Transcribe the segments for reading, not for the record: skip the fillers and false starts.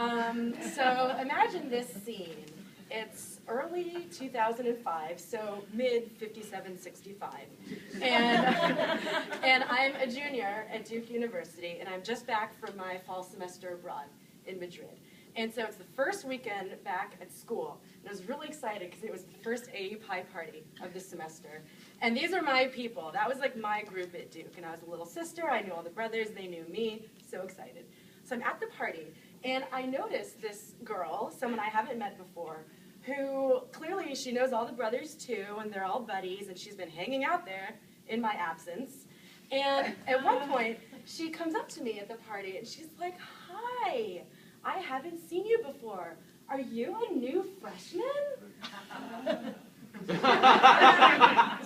So imagine this scene. It's early 2005, so mid 5765. And I'm a junior at Duke University, and I'm just back from my fall semester abroad in Madrid. And so it's the first weekend back at school. And I was really excited because it was the first AU Pi party of the semester. And these are my people. That was like my group at Duke. And I was a little sister. I knew all the brothers. They knew me. So excited. So I'm at the party, and I noticed this girl, someone I haven't met before, who clearly she knows all the brothers too, and they're all buddies, and she's been hanging out there in my absence. And at one point, she comes up to me at the party, and she's like, "Hi, I haven't seen you before. Are you a new freshman?"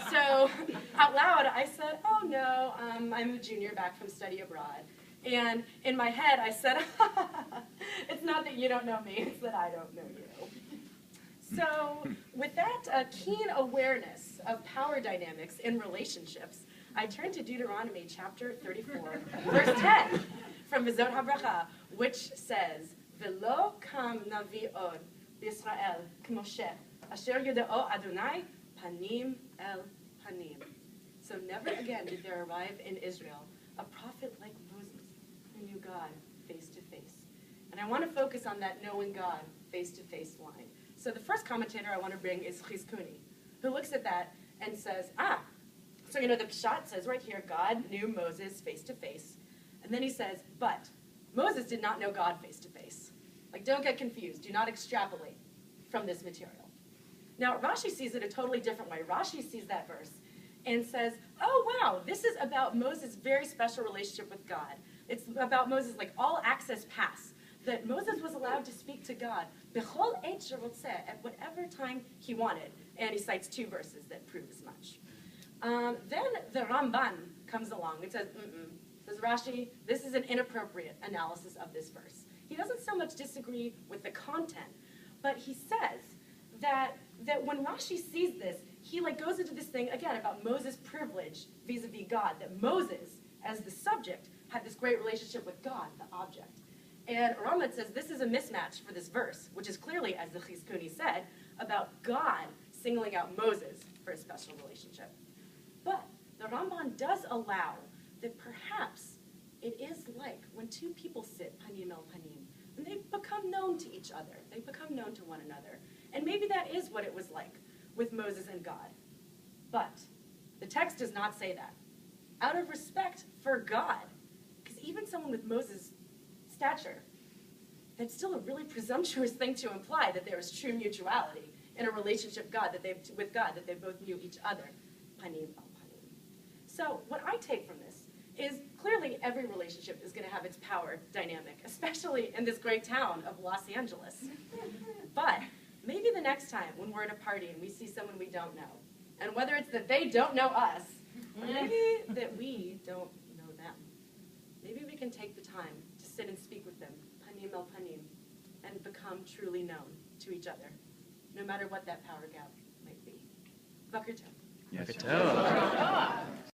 So out loud, I said, "Oh no, I'm a junior back from study abroad." And in my head, I said, "It's not that you don't know me, it's that I don't know you." So with that keen awareness of power dynamics in relationships, I turn to Deuteronomy chapter 34, verse 10, from V'zot HaBracha, which says, "V'lo kam navi od b'Yisrael k'Moshe, asher yoda'o Adonai panim el panim." So never again did there arrive in Israel a prophet like Moses who knew God face to face. And I want to focus on that knowing God face to face line. So the first commentator I want to bring is Chizkuni, who looks at that and says, so the Pshat says right here, God knew Moses face to face. And then he says, but Moses did not know God face to face. Like, don't get confused. Do not extrapolate from this material. Now, Rashi sees it a totally different way. Rashi sees that verse and says, oh, wow, this is about Moses' very special relationship with God. It's about Moses, like all access pass, that Moses was allowed to speak to God b'chol et sherotzeh, at whatever time he wanted. And he cites two verses that prove as much. Then the Ramban comes along and says, says Rashi, this is an inappropriate analysis of this verse. He doesn't so much disagree with the content, but he says that when Rashi sees this, he goes into this thing, again, about Moses' privilege vis-a-vis God, that Moses, as the subject, had this great relationship with God, the object. And Rambam says this is a mismatch for this verse, which is clearly, as the Chizkuni said, about God singling out Moses for a special relationship. But the Ramban does allow that perhaps it is like when two people sit panim el panim, and they become known to each other. They become known to one another. And maybe that is what it was like with Moses and God. But the text does not say that. Out of respect for God, because even someone with Moses' stature, that's still a really presumptuous thing to imply that there is true mutuality in a relationship with God, that they both knew each other. Panim el panim. So what I take from this is clearly every relationship is going to have its power dynamic, especially in this great town of Los Angeles. But maybe the next time when we're at a party and we see someone we don't know, and whether it's that they don't know us, or maybe that we don't know them, maybe we can take the time to sit and speak with them, panim el panim, and become truly known to each other, no matter what that power gap might be. Boker tov. Boker tov.